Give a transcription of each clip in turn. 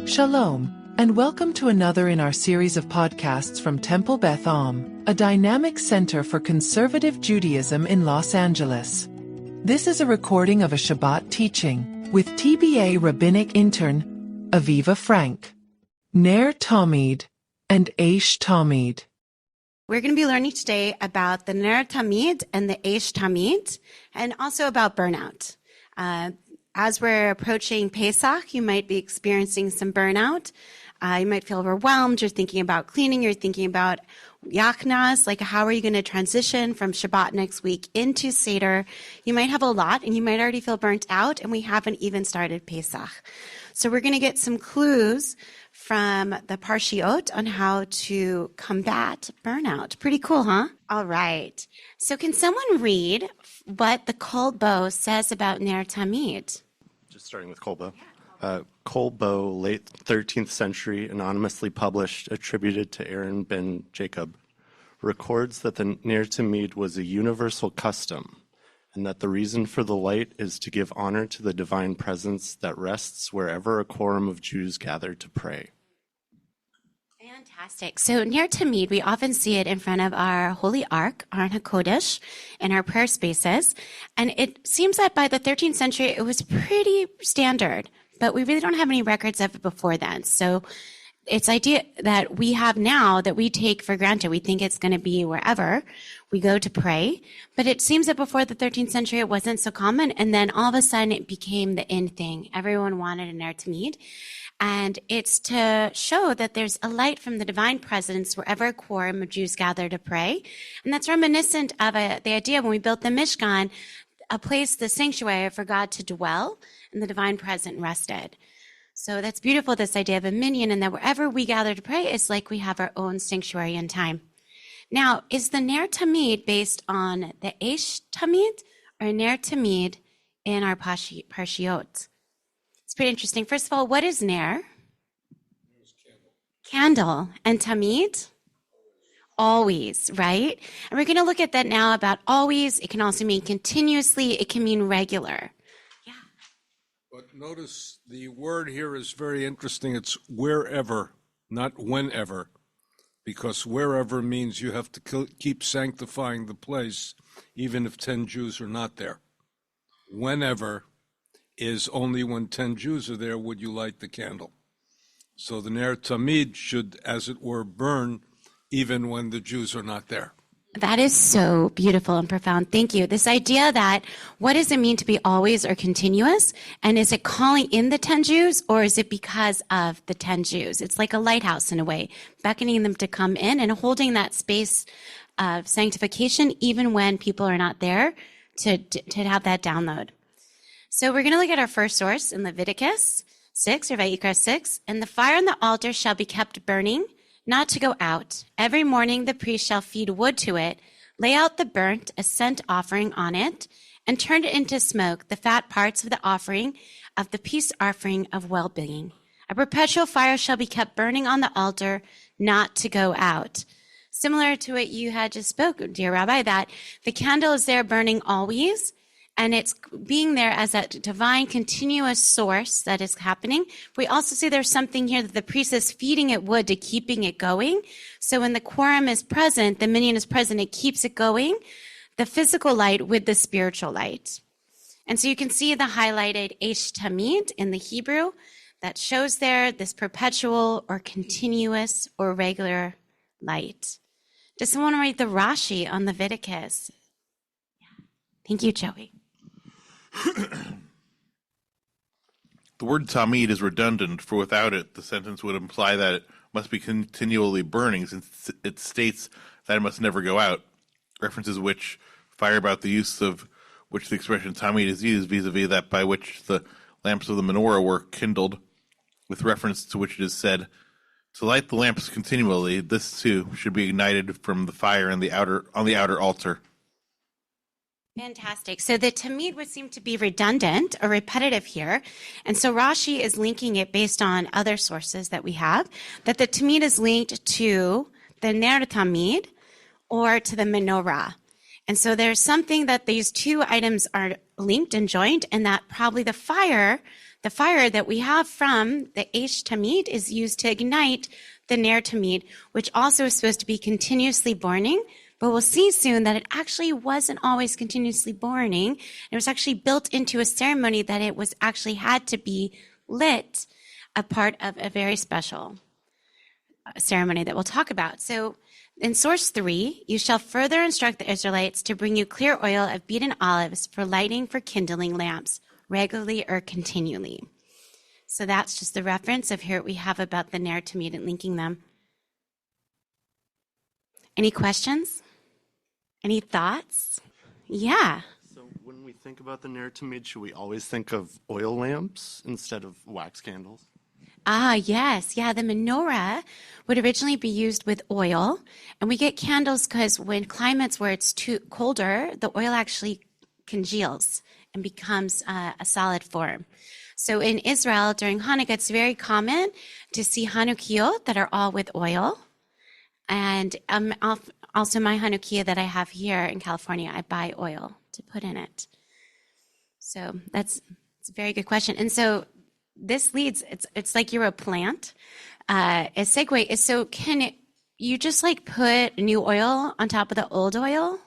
Shalom, and welcome to another in our series of podcasts from Temple Beth, a dynamic center for conservative Judaism in Los Angeles. This is a recording of a Shabbat teaching with TBA Rabbinic Intern, Aviva Frank, Ner Tamid, and Aish Tamid. We're going to be learning today about the Ner Tamid and the Aish Tamid, and also about burnout. As we're approaching Pesach, you might be experiencing some burnout. You might feel overwhelmed. You're thinking about cleaning. You're thinking about Yachnas, like how are you going to transition from Shabbat next week into Seder? You might have a lot, and you might already feel burnt out, and we haven't even started Pesach. So we're going to get some clues from the Parshiot on how to combat burnout. Pretty cool, huh? All right. So can someone read what the Kolbo says about Ner Tamid? Just starting with Kolbo. Kolbo, late 13th century, anonymously published, attributed to Aaron ben Jacob, records that the Ner Tamid was a universal custom, and that the reason for the light is to give honor to the divine presence that rests wherever a quorum of Jews gather to pray. Fantastic. So Ner Tamid, we often see it in front of our Holy Ark, Aron HaKodesh, in our prayer spaces. And it seems that by the 13th century, it was pretty standard, but we really don't have any records of it before then. So it's idea that we have now that we take for granted. We think it's going to be wherever we go to pray. But it seems that before the 13th century, it wasn't so common. And then all of a sudden, it became the in thing. Everyone wanted a Ner Tamid. And it's to show that there's a light from the divine presence wherever a quorum of Jews gather to pray. And that's reminiscent of the idea when we built the Mishkan, a place, the sanctuary for God to dwell, and the divine presence rested. So that's beautiful, this idea of a minyan, and that wherever we gather to pray, it's like we have our own sanctuary in time. Now, is the Ner Tamid based on the Aish Tamid or Ner Tamid in our Parshiot? It's pretty interesting. First of all, what is Ner? Candle. And Tamid? Always, right? And we're going to look at that now about always. It can also mean continuously. It can mean regular. Yeah. But notice the word here is very interesting. It's wherever, not whenever, because wherever means you have to keep sanctifying the place, even if 10 Jews are not there. Whenever is only when 10 Jews are there would you light the candle. So the Ner Tamid should, as it were, burn even when the Jews are not there. That is so beautiful and profound. Thank you. This idea that what does it mean to be always or continuous? And is it calling in the 10 Jews or is it because of the 10 Jews? It's like a lighthouse in a way, beckoning them to come in and holding that space of sanctification even when people are not there to have that download. So we're going to look at our first source in Leviticus 6 or Vayikra 6. And the fire on the altar shall be kept burning, not to go out. Every morning the priest shall feed wood to it, lay out the burnt, a scent offering on it, and turn it into smoke, the fat parts of the offering, of the peace offering of well-being. A perpetual fire shall be kept burning on the altar, not to go out. Similar to what you had just spoken, dear Rabbi, that the candle is there burning always, and it's being there as a divine continuous source that is happening. We also see there's something here that the priest is feeding it wood to keeping it going. So when the quorum is present, the minyan is present, it keeps it going, the physical light with the spiritual light. And so you can see the highlighted Aish Tamid in the Hebrew that shows there this perpetual or continuous or regular light. Does someone read the Rashi on Leviticus? Yeah. Thank you, Joey. The word Tamid is redundant, for without it, the sentence would imply that it must be continually burning, since it states that it must never go out, references which fire about the use of which the expression Tamid is used, vis-a-vis that by which the lamps of the menorah were kindled, with reference to which it is said, to light the lamps continually, this too should be ignited from the fire on the outer altar. Fantastic. So the Tamid would seem to be redundant or repetitive here. And so Rashi is linking it based on other sources that we have, that the Tamid is linked to the Ner Tamid or to the menorah. And so there's something that these two items are linked and joined, and that probably the fire The fire that we have from the Aish Tamid is used to ignite the Ner Tamid, which also is supposed to be continuously burning. But we'll see soon that it actually wasn't always continuously burning. It was actually built into a ceremony that it was actually had to be lit, a part of a very special ceremony that we'll talk about. So in source 3, you shall further instruct the Israelites to bring you clear oil of beaten olives for lighting for kindling lamps, regularly or continually. So that's just the reference of here we have about the Ner Tamid and linking them. Any questions? Any thoughts? Yeah. So when we think about the Ner Tamid, should we always think of oil lamps instead of wax candles? Ah, yes. Yeah, the menorah would originally be used with oil. And we get candles because when climates where it's too colder, the oil actually congeals and becomes a solid form. So in Israel during Hanukkah, it's very common to see Hanukkiyot that are all with oil. And also my Hanukkah that I have here in California, I buy oil to put in it. So it's a very good question. And so this leads, it's like you're a plant. A segue is, so you just like put new oil on top of the old oil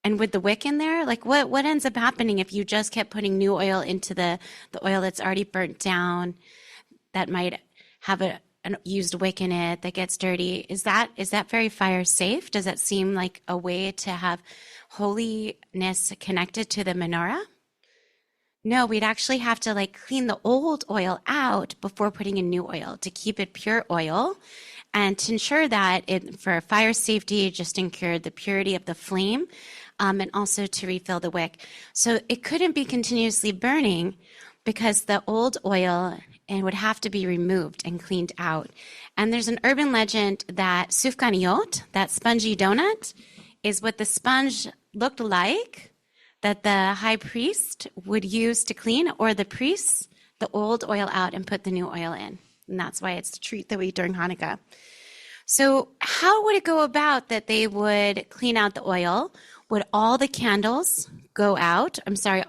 and with the wick in there? Like what ends up happening if you just kept putting new oil into the oil that's already burnt down, that might have an used wick in it that gets dirty? Is that very fire safe? Does that seem like a way to have holiness connected to the menorah? No, we'd actually have to like clean the old oil out before putting in new oil to keep it pure oil, and to ensure that for fire safety, just ensure the purity of the flame, and also to refill the wick. So it couldn't be continuously burning because the old oil would have to be removed and cleaned out. And there's an urban legend that sufganiyot, that spongy donut, is what the sponge looked like that the high priest would use to clean, or the priests, the old oil out and put the new oil in. And that's why it's the treat that we eat during Hanukkah. So how would it go about that they would clean out the oil? Would all the candles go out?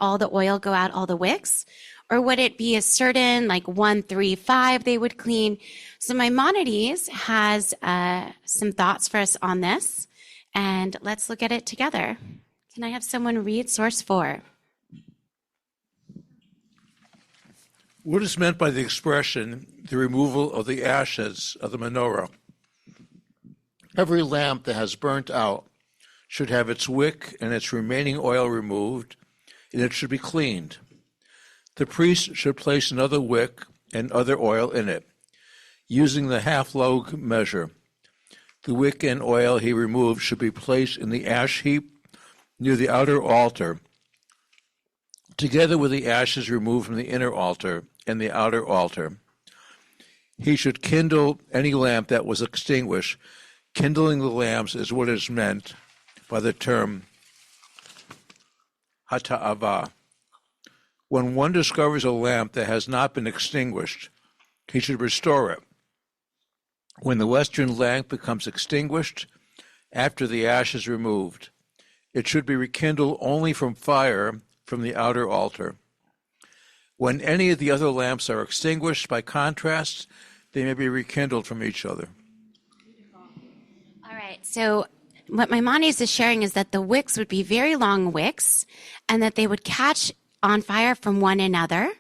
All the oil go out, all the wicks? Or would it be a certain, like 1, 3, 5 they would clean? So Maimonides has some thoughts for us on this, and let's look at it together. Can I have someone read source 4? What is meant by the expression, the removal of the ashes of the menorah? Every lamp that has burnt out should have its wick and its remaining oil removed, and it should be cleaned. The priest should place another wick and other oil in it, using the half-log measure. The wick and oil he removed should be placed in the ash heap near the outer altar, together with the ashes removed from the inner altar and the outer altar. He should kindle any lamp that was extinguished. Kindling the lamps is what is meant by the term hata'ava. When one discovers a lamp that has not been extinguished, he should restore it. When the western lamp becomes extinguished, after the ash is removed, it should be rekindled only from fire from the outer altar. When any of the other lamps are extinguished, by contrast, they may be rekindled from each other. All right, so what Maimonides is sharing is that the wicks would be very long wicks, and that they would catch on fire from one another.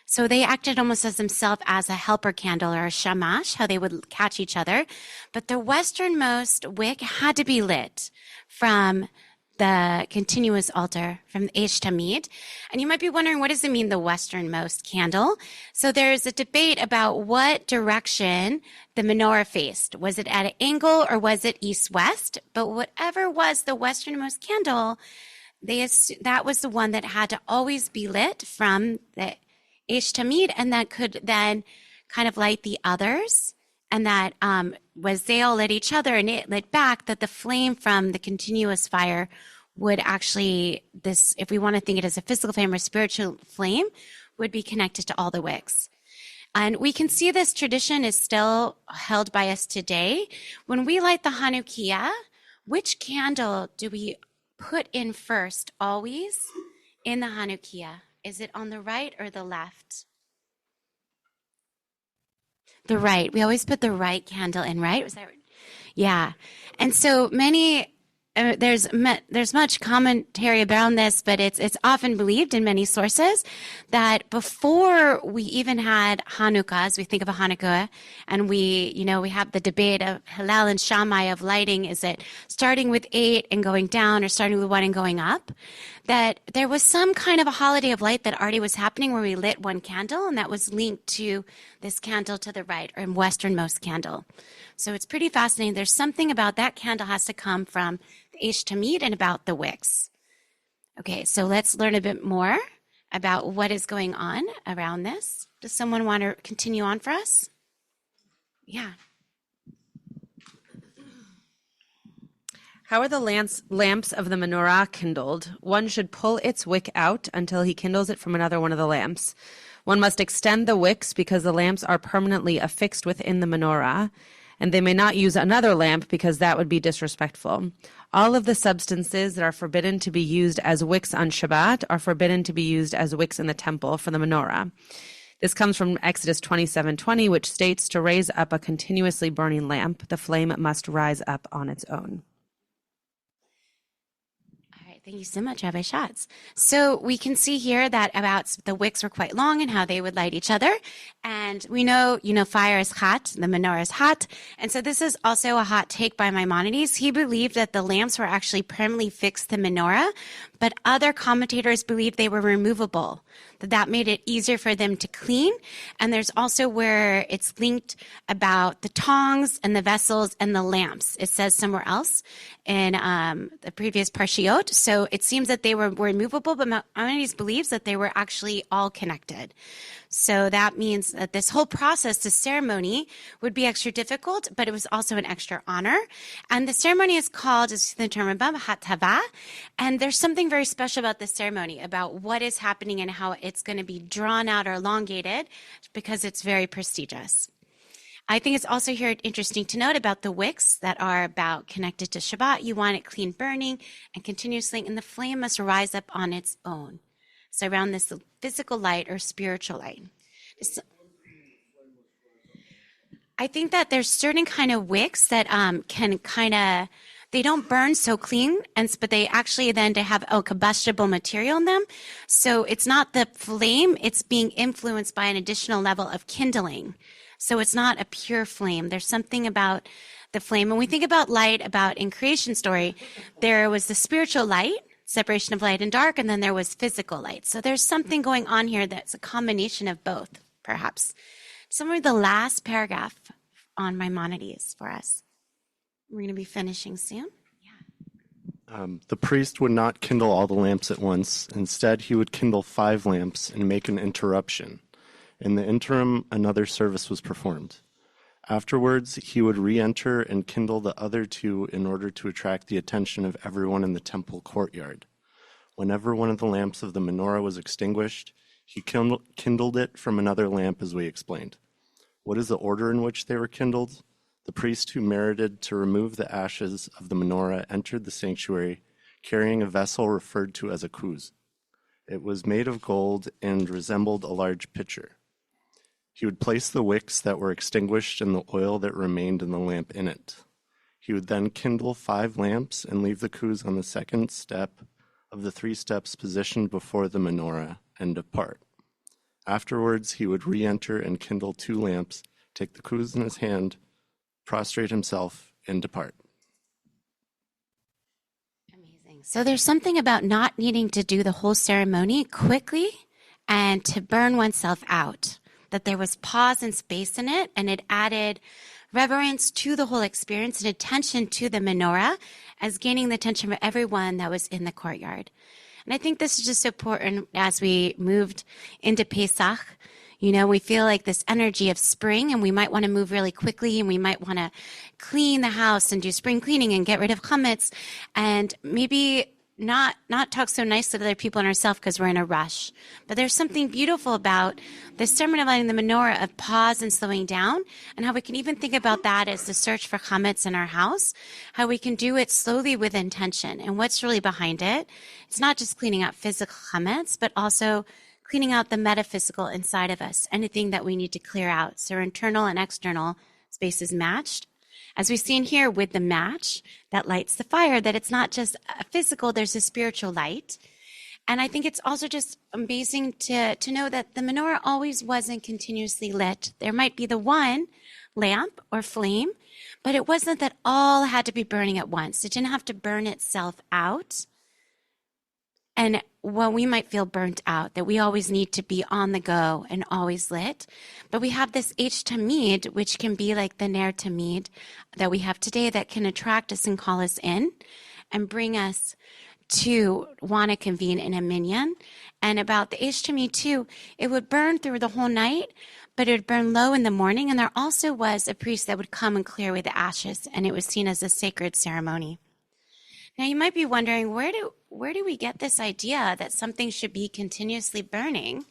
So they acted almost as themselves as a helper candle or a shamash, how they would catch each other. But the westernmost wick had to be lit from the continuous altar, from the Aish Tamid. And you might be wondering, what does it mean, the westernmost candle? So there's a debate about what direction the menorah faced. Was it at an angle or was it east-west? But whatever was the westernmost candle, that was the one that had to always be lit from the Aish Tamid, and that could then kind of light the others. And that was they all lit each other and it lit back, that the flame from the continuous fire would actually, if we want to think it as a physical flame or spiritual flame, would be connected to all the wicks. And we can see this tradition is still held by us today. When we light the Hanukkah, which candle do we put in first always in the Hanukkah? Is it on the right or the left? The right. We always put the right candle in, right? Was that right? Yeah. And so many, there's much commentary around this, but it's often believed in many sources that before we even had Hanukkah, as we think of a Hanukkah, and we have the debate of Hillel and Shammai of lighting, is it starting with 8 and going down or starting with 1 and going up? That there was some kind of a holiday of light that already was happening where we lit one candle, and that was linked to this candle to the right, or westernmost candle. So it's pretty fascinating. There's something about that candle has to come from the Aish Tamid and about the wicks. Okay, so let's learn a bit more about what is going on around this. Does someone want to continue on for us? Yeah. How are the lamps of the menorah kindled? One should pull its wick out until he kindles it from another one of the lamps. One must extend the wicks because the lamps are permanently affixed within the menorah, and they may not use another lamp because that would be disrespectful. All of the substances that are forbidden to be used as wicks on Shabbat are forbidden to be used as wicks in the temple for the menorah. This comes from Exodus 27:20, which states, to raise up a continuously burning lamp, the flame must rise up on its own. Thank you so much, Rabbi Schatz. So we can see here that about the wicks were quite long and how they would light each other. And we know, fire is hot, the menorah is hot. And so this is also a hot take by Maimonides. He believed that the lamps were actually permanently fixed to the menorah, but other commentators believed they were removable, that made it easier for them to clean. And there's also where it's linked about the tongs and the vessels and the lamps. It says somewhere else in the previous parshiot. So it seems that they were removable, but Maimonides believes that they were actually all connected. So that means that this whole process, the ceremony, would be extra difficult, but it was also an extra honor. And the ceremony is called, as the term Rambam, Hatava. And there's something very special about this ceremony, about what is happening and how it's going to be drawn out or elongated, because it's very prestigious. I think it's also here interesting to note about the wicks that are about connected to Shabbat. You want it clean burning and continuously, and the flame must rise up on its own. So around this physical light or spiritual light. I think that there's certain kind of wicks that can kind of, they don't burn so clean, but they actually then to have a combustible material in them. So it's not the flame, it's being influenced by an additional level of kindling. So it's not a pure flame. There's something about the flame. When we think about light, about in creation story, there was the spiritual light, separation of light and dark, and then there was physical light. So there's something going on here that's a combination of both, perhaps. Somewhere the last paragraph on Maimonides for us. We're going to be finishing soon. The priest would not kindle all the lamps at once. Instead, he would kindle 5 lamps and make an interruption. In the interim, another service was performed. Afterwards, he would re-enter and kindle the other 2 in order to attract the attention of everyone in the temple courtyard. Whenever one of the lamps of the menorah was extinguished, he kindled it from another lamp, as we explained. What is the order in which they were kindled? The priest who merited to remove the ashes of the menorah entered the sanctuary, carrying a vessel referred to as a kuz. It was made of gold and resembled a large pitcher. He would place the wicks that were extinguished and the oil that remained in the lamp in it. He would then kindle 5 lamps and leave the kuz on the second step of the 3 steps positioned before the menorah and depart. Afterwards, he would re-enter and kindle 2 lamps, take the kuz in his hand, prostrate himself, and depart. Amazing. So there's something about not needing to do the whole ceremony quickly and to burn oneself out, that there was pause and space in it, and it added reverence to the whole experience and attention to the menorah as gaining the attention of everyone that was in the courtyard. And I think this is just important as we moved into Pesach. We feel like this energy of spring, and we might want to move really quickly, and we might want to clean the house and do spring cleaning and get rid of chametz, and maybe not talk so nice to other people and ourselves because we're in a rush. But there's something beautiful about the ceremony of lighting the menorah, of pause and slowing down, and how we can even think about that as the search for chametz in our house, how we can do it slowly with intention. And what's really behind it? It's not just cleaning up physical chametz, but also cleaning out the metaphysical inside of us, anything that we need to clear out. So our internal and external spaces matched. As we've seen here with the match that lights the fire, that it's not just a physical, there's a spiritual light. And I think it's also just amazing to know that the menorah always wasn't continuously lit. There might be the one lamp or flame, but it wasn't that all had to be burning at once. It didn't have to burn itself out. And well, we might feel burnt out, that we always need to be on the go and always lit. But we have this Aish Tamid, which can be like the Ner Tamid that we have today, that can attract us and call us in and bring us to want to convene in a minyan. And about the Aish Tamid too, it would burn through the whole night, but it would burn low in the morning. And there also was a priest that would come and clear away the ashes, and it was seen as a sacred ceremony. Now you might be wondering, where do we get this idea that something should be continuously burning?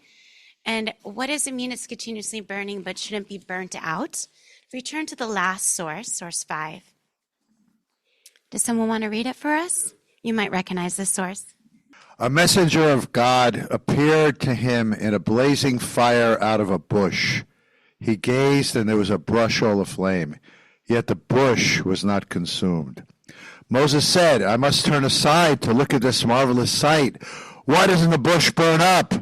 And what does it mean it's continuously burning but shouldn't be burnt out? If we turn to the last source, source 5. Does someone want to read it for us? You might recognize this source. A messenger of God appeared to him in a blazing fire out of a bush. He gazed, and there was a brush all aflame, yet the bush was not consumed. Moses said, I must turn aside to look at this marvelous sight. Why doesn't the bush burn up?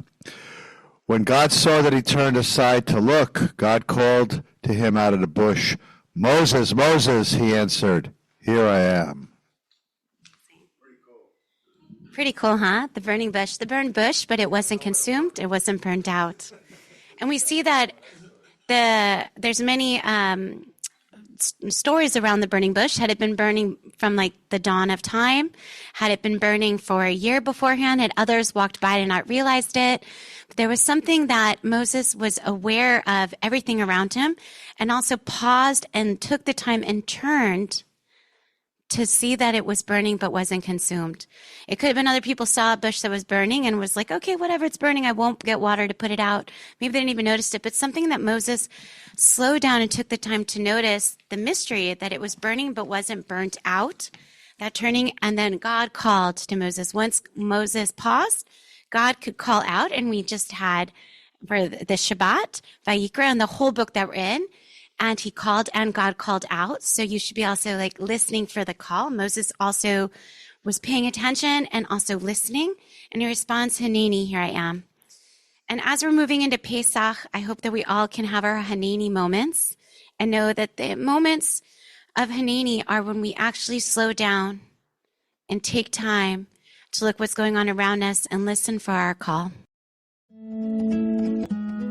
When God saw that he turned aside to look, God called to him out of the bush, Moses, Moses, he answered, here I am. Pretty cool, huh? The burning bush. The burned bush, but it wasn't consumed. It wasn't burned out. And we see that there's many stories around the burning bush. Had it been burning from like the dawn of time? Had it been burning for a year beforehand? Had others walked by and not realized it? But there was something that Moses was aware of everything around him, and also paused and took the time and turned to see that it was burning but wasn't consumed. It could have been other people saw a bush that was burning and was like, okay, whatever, it's burning, I won't get water to put it out. Maybe they didn't even notice it, but something that Moses slowed down and took the time to notice the mystery that it was burning but wasn't burnt out, that turning, and then God called to Moses. Once Moses paused, God could call out, and we just had for the Shabbat, Vayikra, and the whole book that we're in, and he called and God called out. So you should be also like listening for the call. Moses also was paying attention and also listening. And he responds, Haneni, here I am. And as we're moving into Pesach, I hope that we all can have our Haneni moments and know that the moments of Haneni are when we actually slow down and take time to look what's going on around us and listen for our call.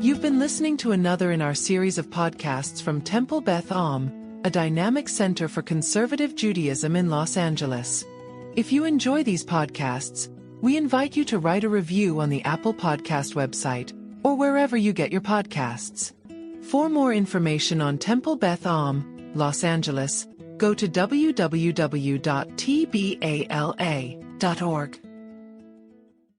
You've been listening to another in our series of podcasts from Temple Beth Am, a dynamic center for conservative Judaism in Los Angeles. If you enjoy these podcasts, we invite you to write a review on the Apple Podcast website or wherever you get your podcasts. For more information on Temple Beth Am, Los Angeles, go to www.tbala.org.